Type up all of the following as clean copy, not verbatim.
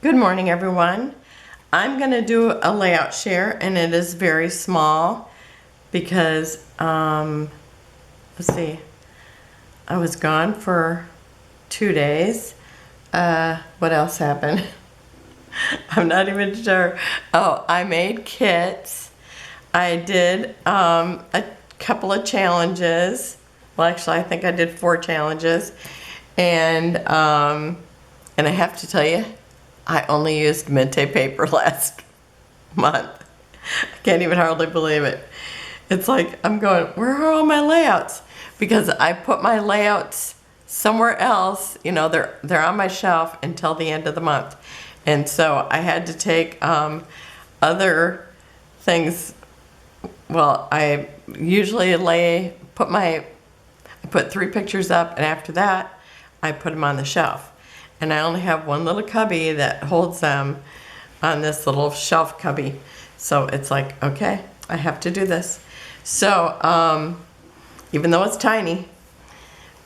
Good morning, everyone. I'm going to do a layout share, and it is very small because, let's see, I was gone for 2 days. What else happened? I'm not even sure. Oh, I made kits. I did a couple of challenges. Well, actually, I think I did 4 challenges, and I have to tell you, I only used Mintay paper last month. I can't even hardly believe it. It's like I'm going, where are all my layouts? Because I put my layouts somewhere else. You know, they're on my shelf until the end of the month, and so I had to take other things. Well, I usually put 3 pictures up, and after that, I put them on the shelf. And I only have one little cubby that holds them on this little shelf cubby. So it's like, okay, I have to do this. So, even though it's tiny,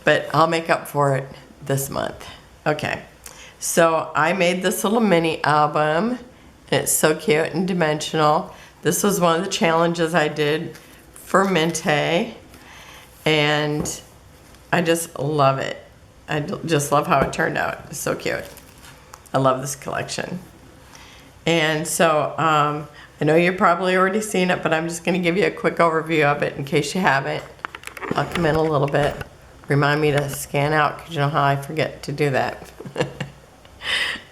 but I'll make up for it this month. Okay, so I made this little mini album. And it's so cute and dimensional. This was one of the challenges I did for Mintay, and I just love it. I just love how it turned out. It's so cute. I love this collection. And so I know you've probably already seen it, but I'm just going to give you a quick overview of it in case you haven't. I'll come in a little bit. Remind me to scan out because you know how I forget to do that.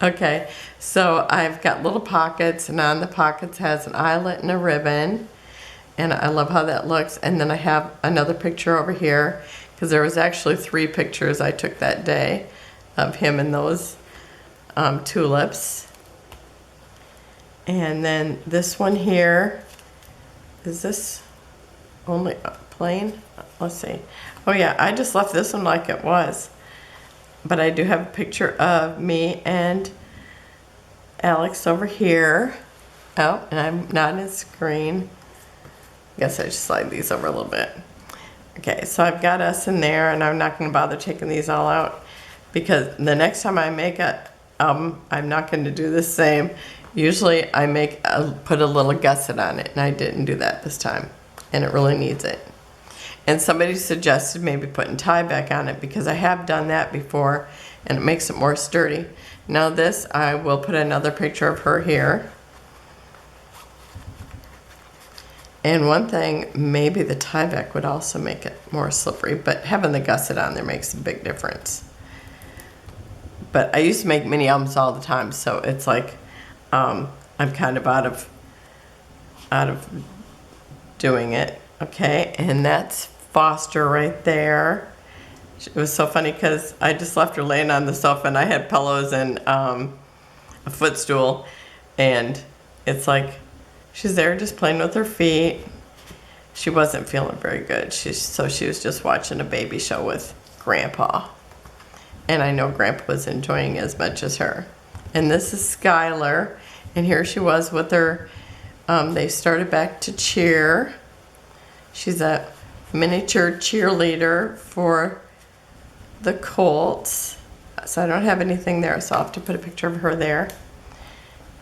Okay, so I've got little pockets, and on the pockets has an eyelet and a ribbon. And I love how that looks. And then I have another picture over here, because there was actually 3 pictures I took that day of him in those tulips. And then this one here, is this only plain? Let's see. Oh yeah, I just left this one like it was. But I do have a picture of me and Alex over here. Oh, and I'm not in screen. I guess I should slide these over a little bit. Okay, so I've got us in there, and I'm not going to bother taking these all out because the next time I make an album, I'm not going to do the same. Usually I put a little gusset on it, and I didn't do that this time, and it really needs it. And somebody suggested maybe putting tie back on it because I have done that before, and it makes it more sturdy. Now this, I will put another picture of her here. And one thing, maybe the tie back would also make it more slippery, but having the gusset on there makes a big difference. But I used to make mini albums all the time, so it's like I'm kind of out of doing it. Okay, and that's Foster right there. It was so funny because I just left her laying on the sofa, and I had pillows and a footstool, and it's like she's there just playing with her feet. She wasn't feeling very good. So she was just watching a baby show with Grandpa. And I know Grandpa was enjoying it as much as her. And this is Skylar. And here she was with her, they started back to cheer. She's a miniature cheerleader for the Colts. So I don't have anything there, so I'll have to put a picture of her there.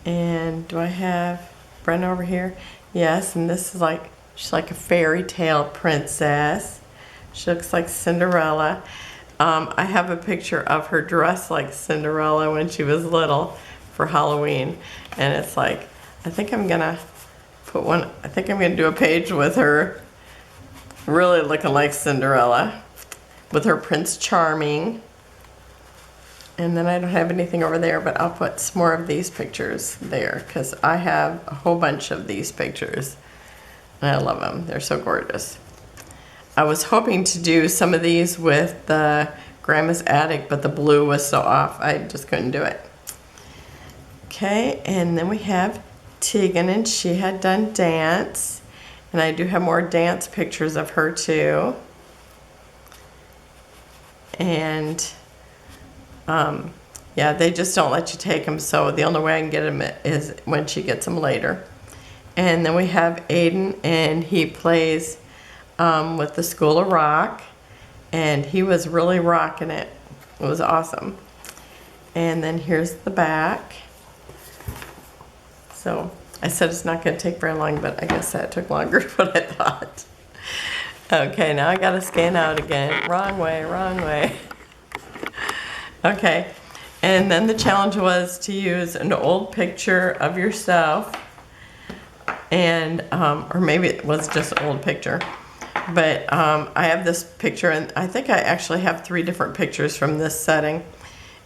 And do I have Brenna over here? Yes, and this is like, she's like a fairy tale princess. She looks like Cinderella. I have a picture of her dressed like Cinderella when she was little for Halloween. And it's like, I think I'm gonna do a page with her really looking like Cinderella with her Prince Charming. And then I don't have anything over there, but I'll put some more of these pictures there because I have a whole bunch of these pictures. And I love them. They're so gorgeous. I was hoping to do some of these with the Grandma's Attic, but the blue was so off, I just couldn't do it. Okay, and then we have Tegan, and she had done dance. And I do have more dance pictures of her too. And yeah, they just don't let you take them, so the only way I can get them is when she gets them later. And then we have Aiden, and he plays with the School of Rock, and he was really rocking it. It was awesome. And then here's the back. So I said it's not going to take very long, but I guess that took longer than what I thought. Okay, now I got to scan out again. Wrong way, wrong way. Okay, and then the challenge was to use an old picture of yourself, and or maybe it was just an old picture. But I have this picture, and I think I actually have 3 different pictures from this setting.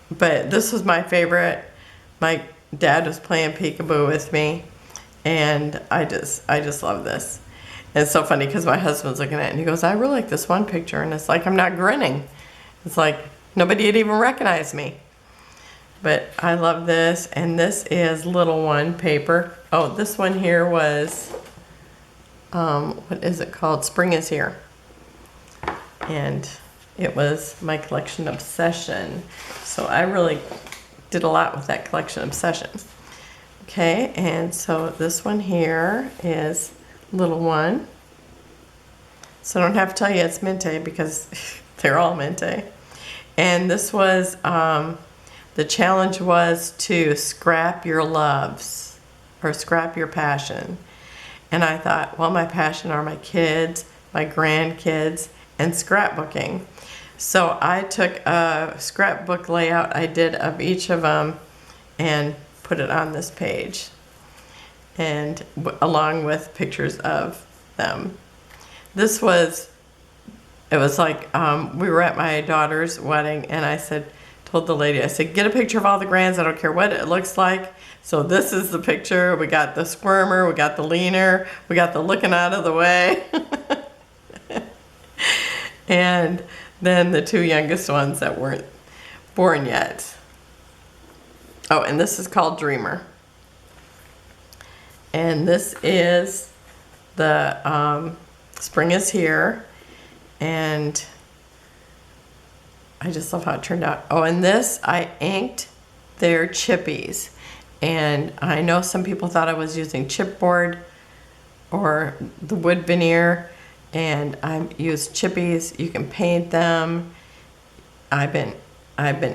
But this was my favorite. My dad was playing peekaboo with me, and I just love this. And it's so funny because my husband's looking at it and he goes, I really like this one picture. And it's like, I'm not grinning. It's like nobody had even recognized me. But I love this. And this is little one paper. Oh, this one here was, what is it called? Spring is Here. And it was my collection obsession. So I really did a lot with that collection obsession. Okay, and so this one here is little one. So I don't have to tell you it's Mintay because they're all Mintay. And this was, the challenge was to scrap your loves or scrap your passion. And I thought, well, my passion are my kids, my grandkids, and scrapbooking. So I took a scrapbook layout I did of each of them and put it on this page, and along with pictures of them. It was like we were at my daughter's wedding, and I told the lady, I said, get a picture of all the grands, I don't care what it looks like. So this is the picture. We got the squirmer, we got the leaner, we got the looking out of the way. And then the 2 youngest ones that weren't born yet. Oh, and this is called Dreamer. And this is the Spring is Here. And I just love how it turned out. Oh, and this, I inked their chippies. And I know some people thought I was using chipboard or the wood veneer. And I used chippies. You can paint them. I've been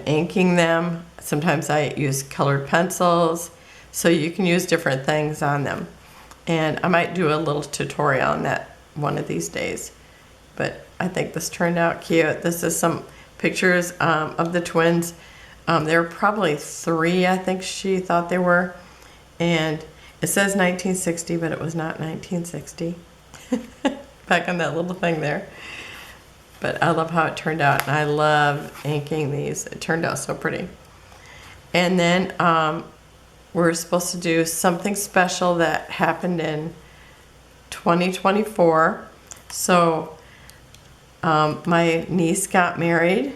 inking them. Sometimes I use colored pencils. So you can use different things on them. And I might do a little tutorial on that one of these days. But I think this turned out cute. This is some pictures of the twins. They were probably 3, I think she thought they were. And it says 1960, but it was not 1960. Back on that little thing there. But I love how it turned out, and I love inking these. It turned out so pretty. And then we're supposed to do something special that happened in 2024. So my niece got married.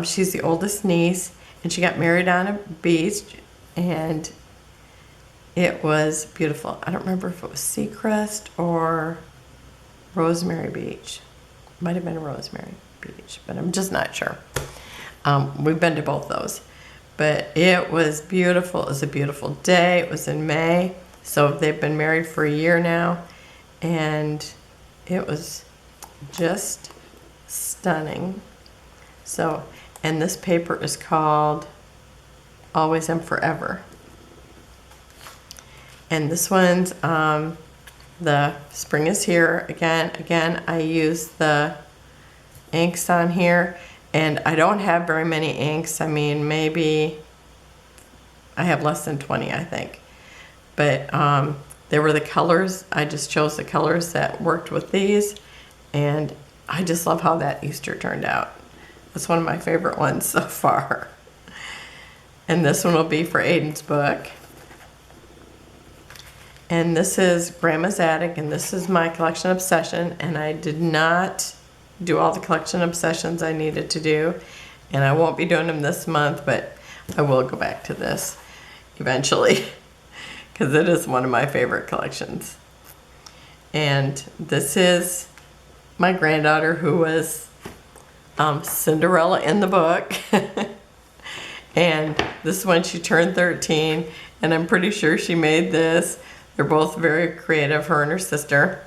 She's the oldest niece, and she got married on a beach, and it was beautiful. I don't remember if it was Seacrest or Rosemary Beach. Might have been Rosemary Beach, but I'm just not sure. We've been to both those. But it was beautiful. It was a beautiful day. It was in May. So they've been married for a year now. And it was just stunning. So, and this paper is called Always and Forever. And this one's the Spring is Here. Again, I use the inks on here, and I don't have very many inks. I mean, maybe I have less than 20, I think. But there were the colors. I just chose the colors that worked with these, and I just love how that Easter turned out. It's one of my favorite ones so far. And this one will be for Aiden's book. And this is Grandma's Attic, and this is my collection obsession, and I did not do all the collection obsessions I needed to do, and I won't be doing them this month, but I will go back to this eventually because it is one of my favorite collections. And this is my granddaughter, who was Cinderella in the book. And this one, she turned 13, and I'm pretty sure she made this. They're both very creative, her and her sister.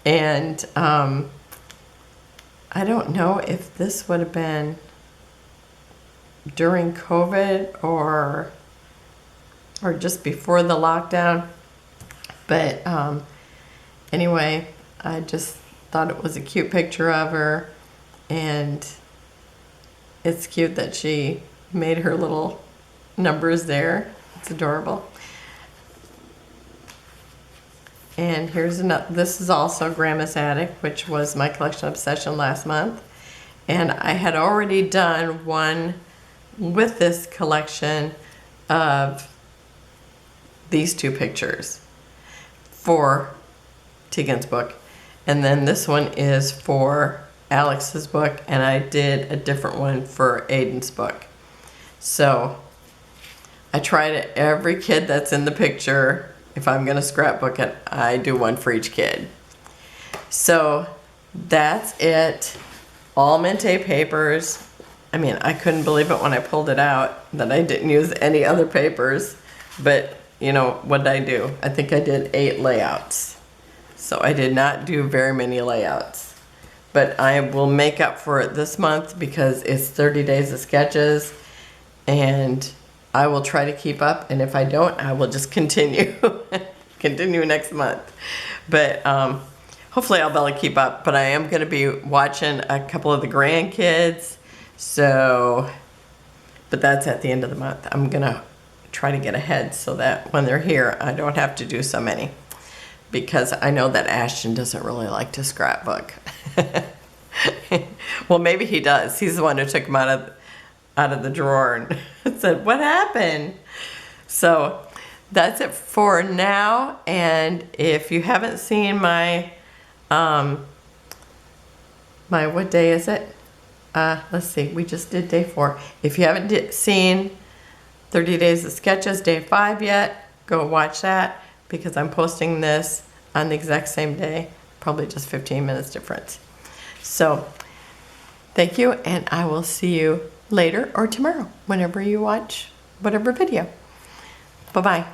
And I don't know if this would have been during COVID or or just before the lockdown. But anyway, I just thought it was a cute picture of her, and it's cute that she made her little numbers there. It's adorable. And here's another, this is also Grandma's Attic, which was my collection obsession last month. And I had already done one with this collection of these two pictures for Tegan's book. And then this one is for Alex's book, and I did a different one for Aiden's book. So I try to, every kid that's in the picture, if I'm gonna scrapbook it, I do one for each kid. So that's it. All Mintay papers. I mean, I couldn't believe it when I pulled it out that I didn't use any other papers, but you know, what did I do? I think I did 8 layouts. So I did not do very many layouts, but I will make up for it this month because it's 30 days of sketches, and I will try to keep up, and if I don't, I will just continue next month. But hopefully I'll be able to keep up, but I am going to be watching a couple of the grandkids. So, but that's at the end of the month. I'm going to try to get ahead so that when they're here, I don't have to do so many. Because I know that Ashton doesn't really like to scrapbook. Well, maybe he does. He's the one who took them out of the drawer and said, "What happened?" So that's it for now. And if you haven't seen my what day is it? Let's see, we just did day 4. If you haven't seen 30 Days of Sketches, day 5 yet, go watch that, because I'm posting this on the exact same day, probably just 15 minutes difference. So thank you, and I will see you later or tomorrow, whenever you watch whatever video. Bye-bye.